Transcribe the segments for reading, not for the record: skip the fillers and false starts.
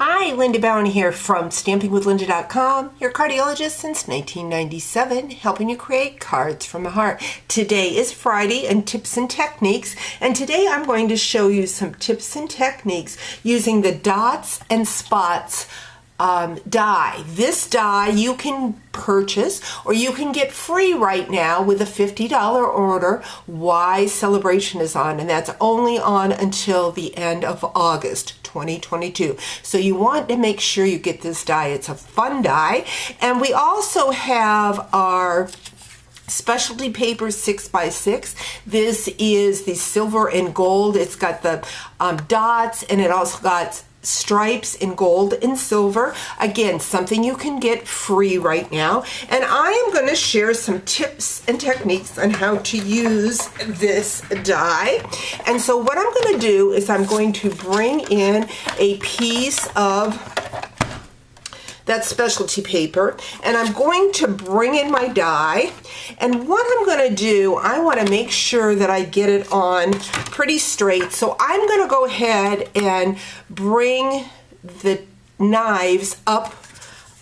Hi, Linda Bowen here from StampingWithLinda.com, your cardiologist since 1997, helping you create cards from the heart. Today is Friday and tips and techniques, and today I'm going to show you some tips and techniques using the dots and spots die. This die you can purchase or you can get free right now with a $50 order. Why Celebration is on, and that's only on until the end of August 2022. So you want to make sure you get this die. It's a fun die. And we also have our specialty paper 6x6. This is the silver and gold. It's got the dots, and it also got stripes in gold and silver. Again, something you can get free right now. And I am going to share some tips and techniques on how to use this die. And so what I'm going to do is I'm going to bring in a piece of that specialty paper, and I'm going to bring in my die. And what I'm going to do, I want to make sure that I get it on pretty straight. So I'm going to go ahead and bring the knives up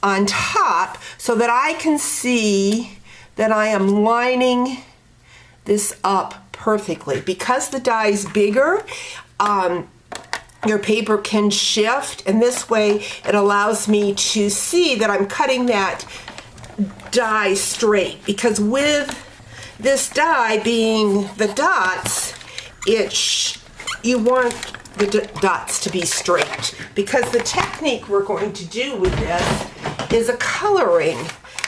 on top so that I can see that I am lining this up perfectly. Because the die is bigger, your paper can shift, and this way it allows me to see that I'm cutting that die straight. Because with this die being the dots, you want the dots to be straight. Because the technique we're going to do with this is a coloring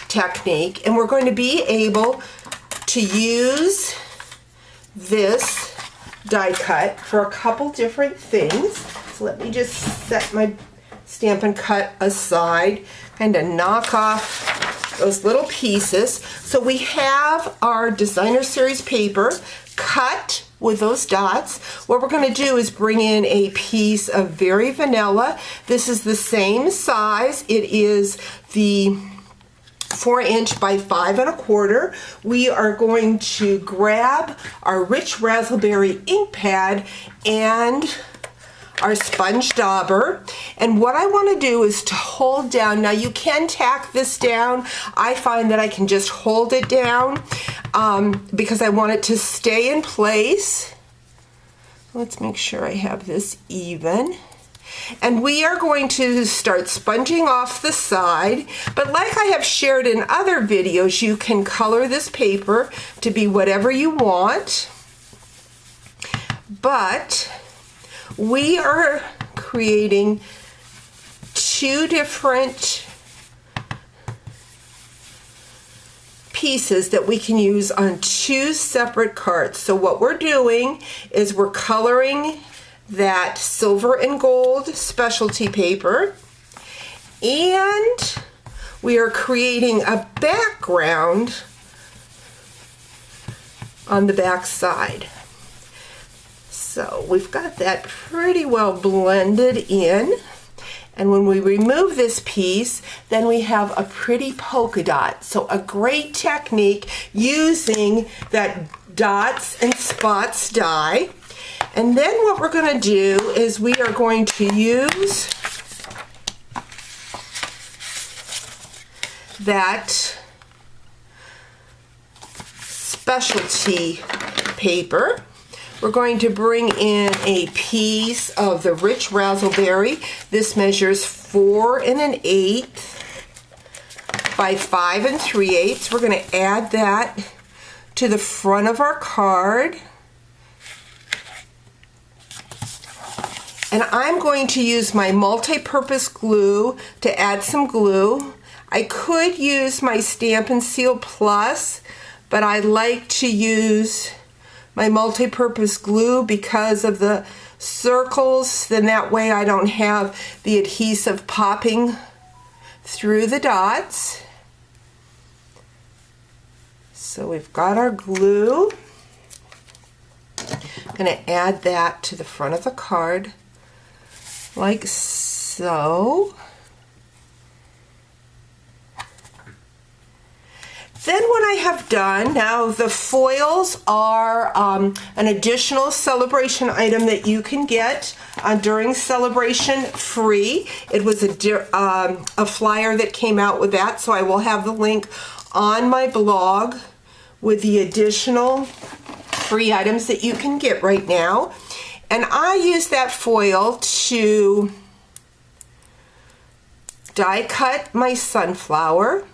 technique, and we're going to be able to use this die cut for a couple different things. So let me just set my Stampin' Cut aside, kind of knock off those little pieces. So we have our designer series paper cut with those dots. What we're going to do is bring in a piece of Very Vanilla. This is the same size. It is the 4" by 5 1/4. We are going to grab our Rich Razzleberry ink pad and our sponge dauber, and what I want to do is to hold down. Now you can tack this down. I find that I can just hold it down because I want it to stay in place. Let's make sure I have this even. And we are going to start sponging off the side, but like I have shared in other videos, you can color this paper to be whatever you want. But we are creating two different pieces that we can use on two separate cards. So what we're doing is we're coloring that silver and gold specialty paper, and we are creating a background on the back side. So we've got that pretty well blended in, and when we remove this piece, then we have a pretty polka dot. So a great technique using that dots and spots die. And then what we're going to do is we are going to use that specialty paper. We're going to bring in a piece of the Rich Razzleberry. This measures 4 1/8 by 5 3/8. We're going to add that to the front of our card. And I'm going to use my multi-purpose glue to add some glue. I could use my Stampin' Seal Plus, but I like to use my multi-purpose glue because of the circles. Then that way I don't have the adhesive popping through the dots. So we've got our glue. I'm going to add that to the front of the card, like so. Then when I have done. Now the foils are an additional celebration item that you can get during celebration free. It was a flyer that came out with that, so I will have the link on my blog with the additional free items that you can get right now. And I use that foil to die cut my sunflower.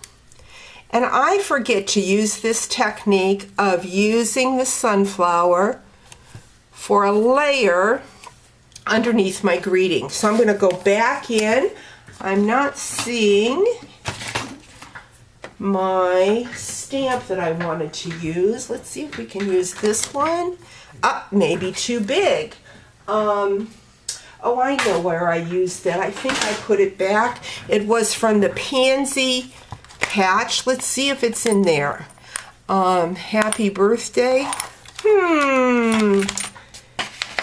And I forget to use this technique of using the sunflower for a layer underneath my greeting. So I'm going to go back in. I'm not seeing my stamp that I wanted to use. Let's see if we can use this one. Maybe too big. Oh, I know where I used that. I think I put it back. It was from the Pansy patch. Let's see if it's in there. Happy birthday.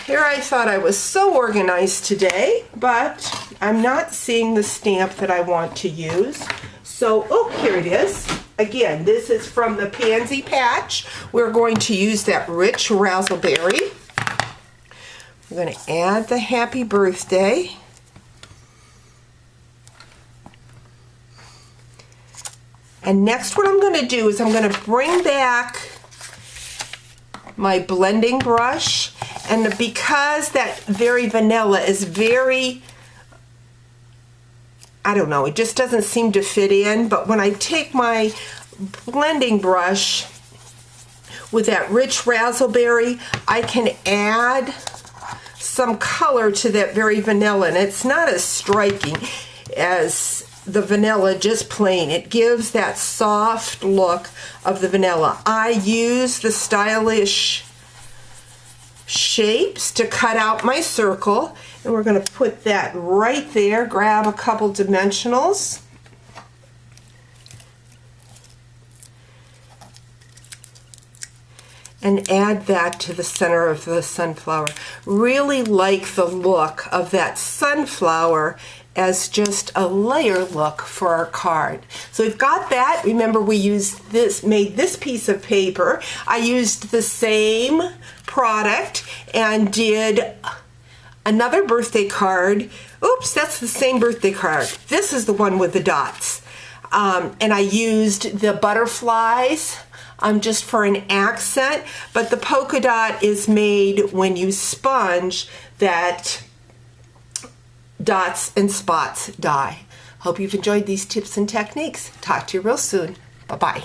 Here I thought I was so organized today, but I'm not seeing the stamp that I want to use. So, oh, here it is. Again, this is from the Pansy patch. We're going to use that rich razzleberry. We're going to add the happy birthday. And next what I'm going to do is I'm going to bring back my blending brush, and because that very vanilla is very, I don't know, it just doesn't seem to fit in, but when I take my blending brush with that rich razzleberry, I can add some color to that very vanilla, and it's not as striking as the vanilla just plain. It gives that soft look of the vanilla. I use the stylish shapes to cut out my circle, and we're going to put that right there. Grab a couple dimensionals. And add that to the center of the sunflower. Really like the look of that sunflower as just a layer look for our card. So we've got that. Remember, we used this, made this piece of paper. I used the same product and did another birthday card. Oops, that's the same birthday card. This is the one with the dots. And I used the butterflies just for an accent, but the polka dot is made when you sponge that dots and spots die. Hope you've enjoyed these tips and techniques. Talk to you real soon. Bye-bye.